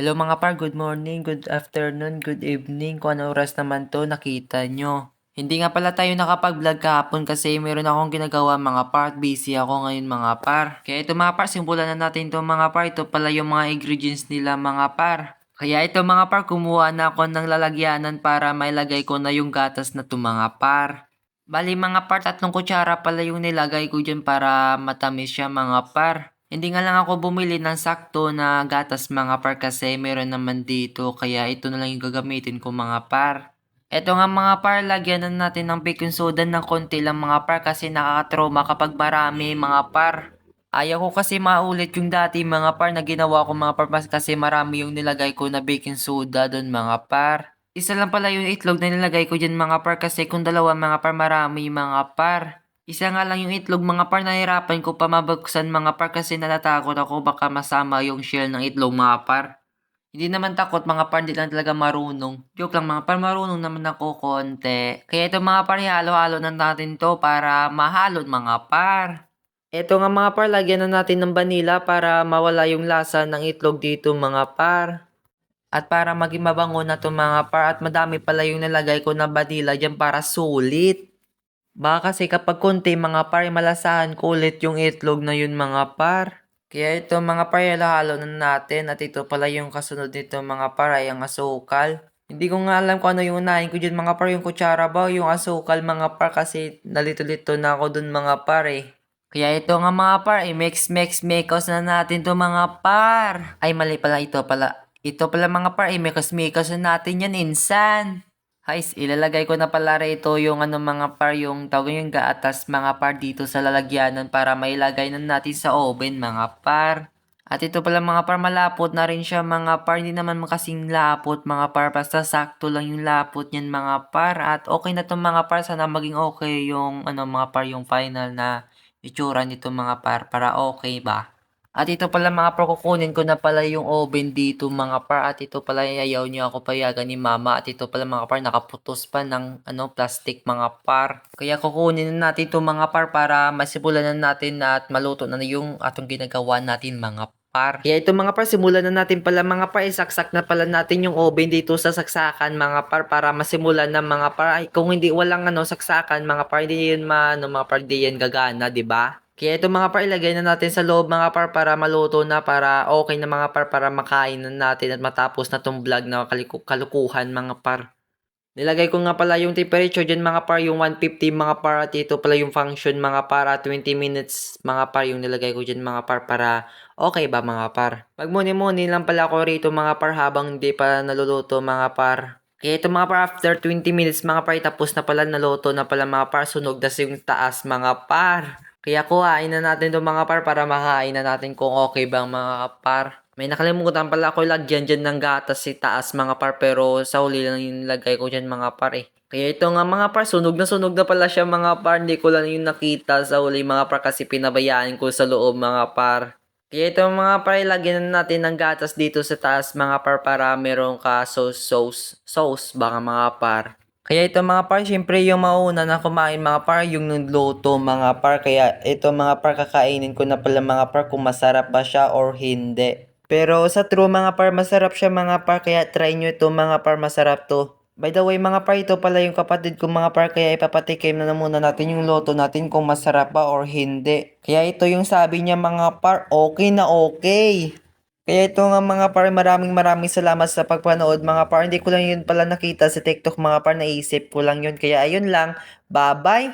Hello mga par, good morning, good afternoon, good evening, kung ano oras naman to nakita nyo. Hindi nga pala tayo nakapag-vlog kahapon kasi meron akong ginagawa mga par at busy ako ngayon mga par. Kaya ito mga par, simulan na natin ito mga par, ito pala yung mga ingredients nila mga par. Kaya ito mga par, kumuha na ako ng lalagyanan para mailagay ko na yung gatas na to mga par. Bali mga par, 3 kutsara pala yung nilagay ko dyan para matamis siya mga par. Hindi nga lang ako bumili ng sakto na gatas mga par kasi meron naman dito kaya ito na lang yung gagamitin ko mga par. Eto nga mga par, lagyan na natin ng baking soda ng konti lang mga par kasi nakakatrauma kapag marami mga par. Ayaw ko kasi maulit yung dati mga par na ginawa ko mga par kasi marami yung nilagay ko na baking soda doon mga par. Isa lang pala yung itlog na nilagay ko dyan mga par kasi kung dalawa mga par marami mga par. Isa nga lang yung itlog mga par, nahirapan ko pa mabuksan mga par kasi natatakot ako baka masama yung shell ng itlog mga par. Hindi naman takot mga par, hindi lang talaga marunong. Joke lang mga par, marunong naman ako konti. Kaya ito mga par, halo-halo na natin to para mahalon mga par. Ito nga mga par, lagyan na natin ng vanilla para mawala yung lasa ng itlog dito mga par. At para maging mabango na to mga par at madami pala yung nalagay ko na vanilla dyan para sulit. Baka kasi kapag konti mga par, malasahan ko ulit yung itlog na yun mga par. Kaya ito mga par, halo na natin at ito pala yung kasunod nito mga par ay ang asukal. Hindi ko nga alam kung ano yung unahin ko dyan mga par, yung kutsara ba o yung asukal mga par kasi nalito-lito na ako dun mga par eh. Kaya ito nga mga par, i-mix na natin to mga par. Ay mali pala ito pala. Ito pala mga par, i-mix na natin yan insan. Guys, ilalagay ko na pala rito yung mga par, yung tawag yung gatas mga par dito sa lalagyanan para mailagay na natin sa oven mga par. At ito pala mga par, malapot na rin siya mga par, hindi naman makasing lapot mga par, basta sakto lang yung lapot niyan mga par. At okay na to mga par, sana maging okay yung mga par, yung final na itsura nito mga par, para okay ba? At ito pala mga par, kukunin ko na pala yung oven dito mga par. At ito pala ayaw niyo ako payagan ni mama. At ito pala mga par, nakaputos pa ng plastic mga par. Kaya kukunin na natin ito mga par para masimulan na natin at maluto na yung atong ginagawa natin mga par. Kaya ito mga par, simulan na natin pala mga par. Isaksak na pala natin yung oven dito sa saksakan mga par para masimulan na mga par. Ay, kung hindi walang saksakan mga par, hindi yun mga par, hindi yan gagana, di ba? Kaya ito mga par, ilagay na natin sa loob mga par para maluto na, para okay na mga par, para makain na natin at matapos na tong vlog na kalukuhan mga par. Nilagay ko nga pala yung temperature dyan mga par, yung 150 mga par, at ito pala yung function mga par, at 20 minutes mga par yung nilagay ko dyan mga par para okay ba mga par. Magmuni-muni lang pala ako rito mga par habang hindi pa naluluto mga par. Kaya ito mga par, after 20 minutes mga par, tapos na pala, naluto na pala mga par, sunog na yung taas mga par. Kaya kuhain na natin itong mga par para makain na natin kung okay bang mga par. May nakalimutan pala ako lagyan dyan ng gatas si taas mga par, pero sa huli lang yung nilagay ko dyan mga par eh. Kaya ito nga mga par, sunog na pala siya mga par, hindi ko lang yung nakita sa huli mga par kasi pinabayaan ko sa loob mga par. Kaya ito mga par, lagyan na natin ng gatas dito sa taas mga par para meron ka sauce baka mga par. Kaya ito mga par, syempre yung mauna na kumain mga par, yung nagluto mga par. Kaya ito mga par, kakainin ko na pala mga par kung masarap ba siya or hindi. Pero sa true mga par, masarap siya mga par. Kaya try nyo ito mga par, masarap to. By the way mga par, ito pala yung kapatid ko mga par. Kaya ipapatikim na muna natin yung luto natin kung masarap ba or hindi. Kaya ito yung sabi niya mga par, okay na okay. Kaya ito nga mga par, maraming salamat sa pagpanood mga par. Hindi ko lang yun pala nakita sa TikTok mga par, naisip ko lang yun. Kaya ayun lang, bye bye!